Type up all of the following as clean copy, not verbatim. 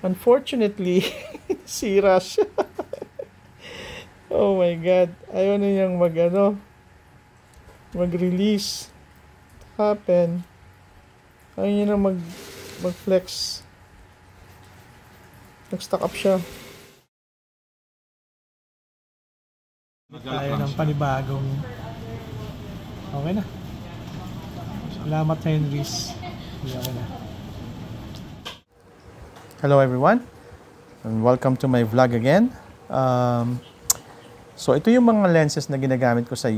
Unfortunately, sira siya. Oh my God. Ayaw na niyang mag-release. Happen. Ayaw niya na mag-flex. Nag-stuck up siya. Tayo ng panibagong. Okay na. Salamat, Henrys. Okay na. Hello everyone. And welcome to my vlog again. So ito yung mga lenses na ginagamit ko sa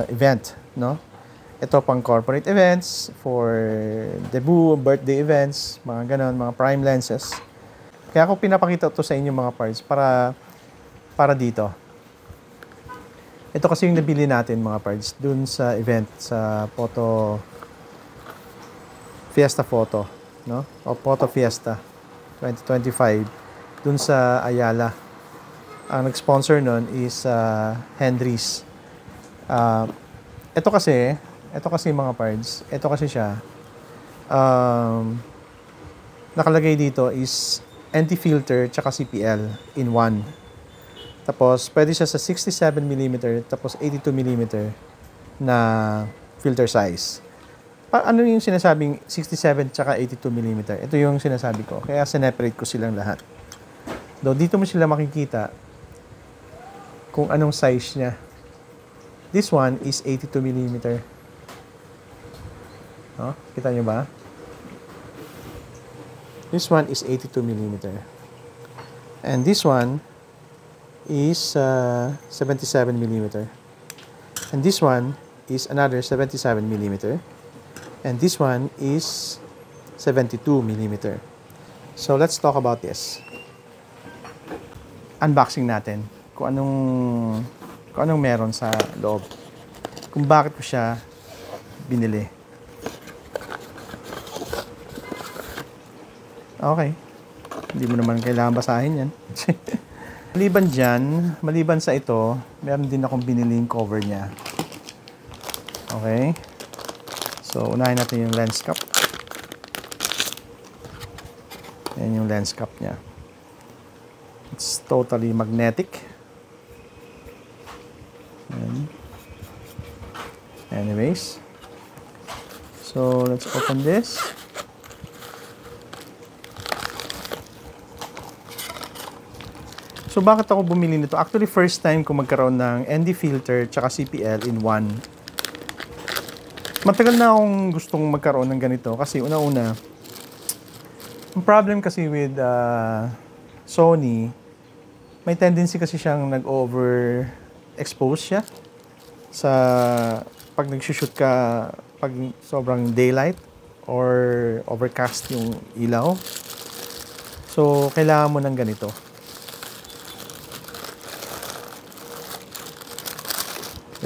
event, no? Ito pang corporate events, for debut, birthday events, mga ganon, mga prime lenses. Kaya ako pinapakita to sa inyo mga parts para dito. Ito kasi yung nabili natin mga parts dun sa event, sa Fiesta Photo, no? O Photo Fiesta 2025 dun sa Ayala. Ang nag-sponsor nun is Henrys. Ito kasi mga parts, ito kasi siya, nakalagay dito is ND filter tsaka CPL in one. Tapos, pwede siya sa 67mm tapos 82mm na filter size. Ano yung sinasabing 67 tsaka 82mm? Ito yung sinasabi ko. Kaya sineparate ko silang lahat. Though, dito mo sila makikita kung anong size niya. This one is 82mm. Oh, kita nyo ba? This one is 82mm. And this one is 77mm. And this one is another 77mm. And this one is 72mm. So let's talk about this. Unboxing natin kung anong meron sa loob. Kung bakit ko siya binili. Okay. Hindi mo naman kailangan basahin yan. Maliban sa ito, meron din akong biniling cover niya. Okay. So, unahin natin yung lens cap. Yan yung lens cap niya. It's totally magnetic. Anyways. So, let's open this. So, bakit ako bumili nito? Actually, first time ko magkaroon ng ND filter tsaka CPL in one. Matagal na akong gustong magkaroon ng ganito kasi una-una, ang problem kasi with Sony, may tendency kasi siyang nag-overexpose siya sa pag nag-shoot ka pag sobrang daylight or overcast yung ilaw. So, kailangan mo ng ganito.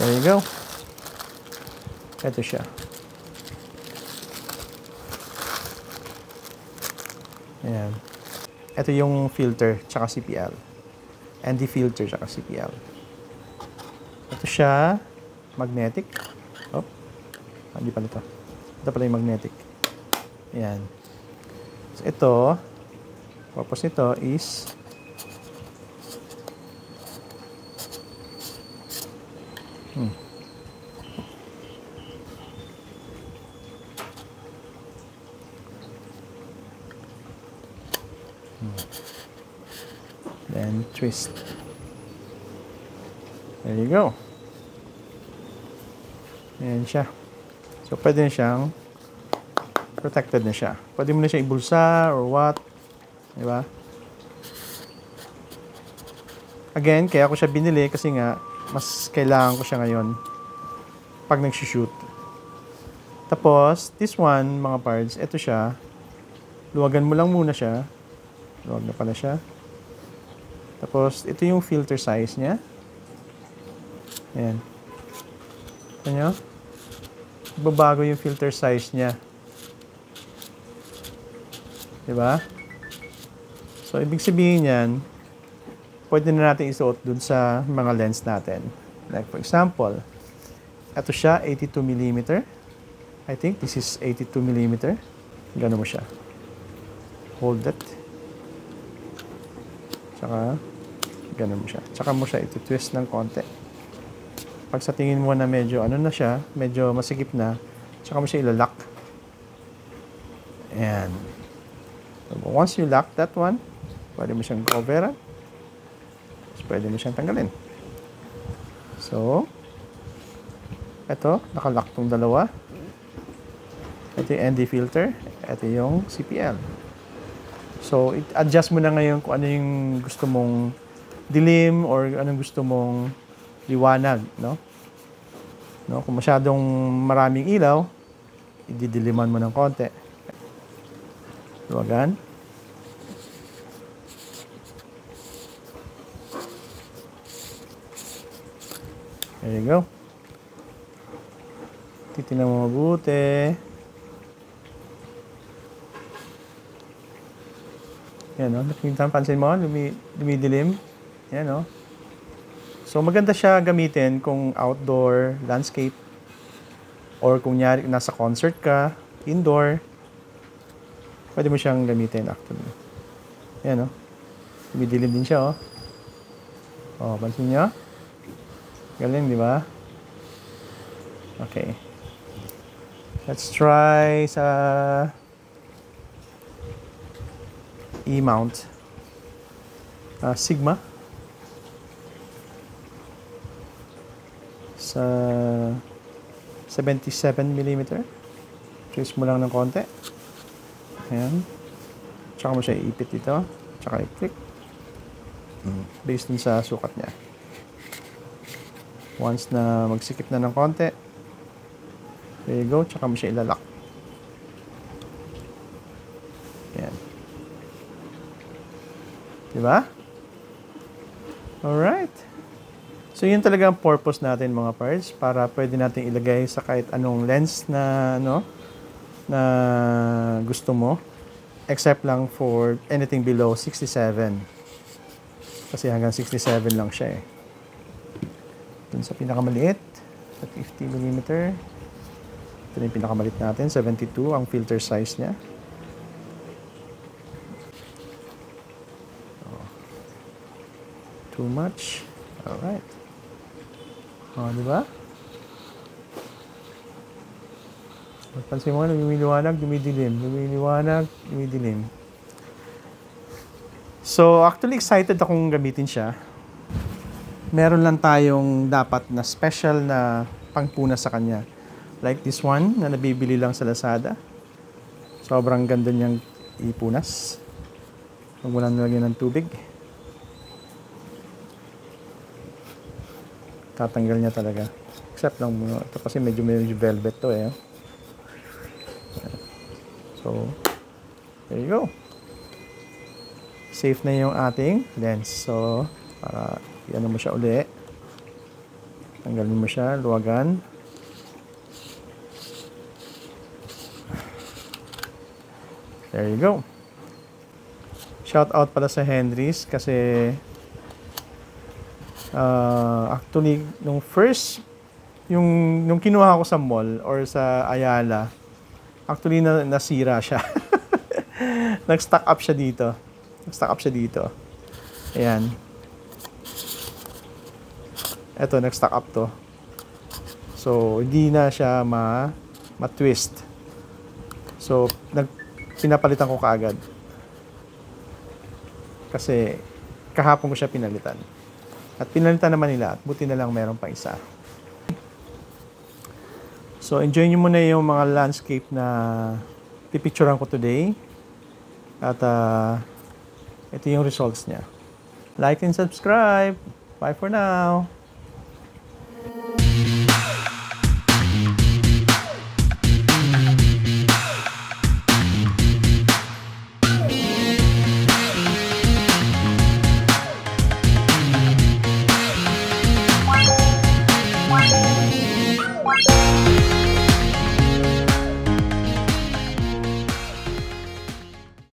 There you go. Ito siya. Ayan. Ito yung filter tsaka CPL. ND filter tsaka CPL. Ito siya. Magnetic. Oh. Hindi pala ito. Ito pala yung magnetic. Ayan. So, ito. Purpose nito is then twist. There you go. Ayan siya. So, pwede na siyang protected na siya. Pwede mo na siya ibulsa or what. Diba? Again, kaya ko siya binili kasi nga mas kailangan ko siya ngayon pag nag-shoot. Tapos, this one, mga parts, ito siya. Luwagan mo lang muna siya. Luwag na pala siya. Tapos, ito yung filter size niya. Ayan. Ito nyo? Babago yung filter size niya. Diba? So, ibig sabihin yan, pwede na natin isuot dun sa mga lens natin. Like, for example, ito siya, 82mm. I think this is 82mm. Gano'n mo siya. Hold it. Tsaka, ganun mo siya. Tsaka mo siya iti-twist ng konti. Pag sa tingin mo na medyo ano na siya, medyo masikip na, tsaka mo siya ilalak. And once you lock that one, pwede mo siyang coveran. Pwede mo siyang tanggalin. So, ito, nakalock tong dalawa. Ito yung ND filter. Ito yung CPL. So, adjust mo na ngayon kung ano yung gusto mong dilim or anong gusto mong liwanag, no? No, kung masyadong maraming ilaw, ididiliman mo ng konti. Luwagan. There you go. Titignan mo mabuti. Yan, no? Pansin mo, lumidilim. Yan, no? So, maganda siya gamitin kung outdoor, landscape, or kung nyari, nasa concert ka, indoor, pwede mo siyang gamitin actually. Yan, no? Lumidilim din siya, oh. Oh, pansin nyo? Galing, di ba? Okay. Let's try sa E-mount. Sigma. Sa 77mm. Twist mo lang ng konti. Ayan. Tsaka mo siya iipit dito. Tsaka i-click. Based dun sa sukat niya. Once na magsikip na ng konti, there you go, tsaka mo siya ilalak. Ayan. Diba? Alright. So, yun talaga ang purpose natin mga parts, para pwede natin ilagay sa kahit anong lens na, ano, na gusto mo, except lang for anything below 67. Kasi hanggang 67 lang siya eh. Dun sa pinakamaliit, sa 50mm. Ito yung pinakamaliit natin, 72 ang filter size niya. Oh. Too much. Alright. Oh, diba? Pansin mo, lumiliwanag, dumidilim. Lumiliwanag, dumidilim. So, actually excited akong gamitin siya. Meron lang tayong dapat na special na pangpunas sa kanya. Like this one, na nabibili lang sa Lazada. Sobrang ganda niyang ipunas. Huwag mo lang nilagyan ng tubig. Tatanggal niya talaga. Except lang mo. Ito kasi medyo velvet to eh. So, there you go. Safe na yung ating lens. So, para i-ano mo siya uli. Tanggalin mo siya, luwagan. There you go. Shout out pala sa Henry's kasi actually nung kinuha ko sa mall or sa Ayala, actually nasira siya. Nag-stock up siya dito. Ayan. Eto, nag-stock up to. So, hindi na siya ma-twist. So, pinapalitan ko kaagad. Kasi, kahapon ko siya pinalitan. At pinalitan naman nila at buti na lang meron pa isa. So, enjoy nyo muna yung mga landscape na pipicturean ko today. At, ito yung results niya. Like and subscribe. Bye for now.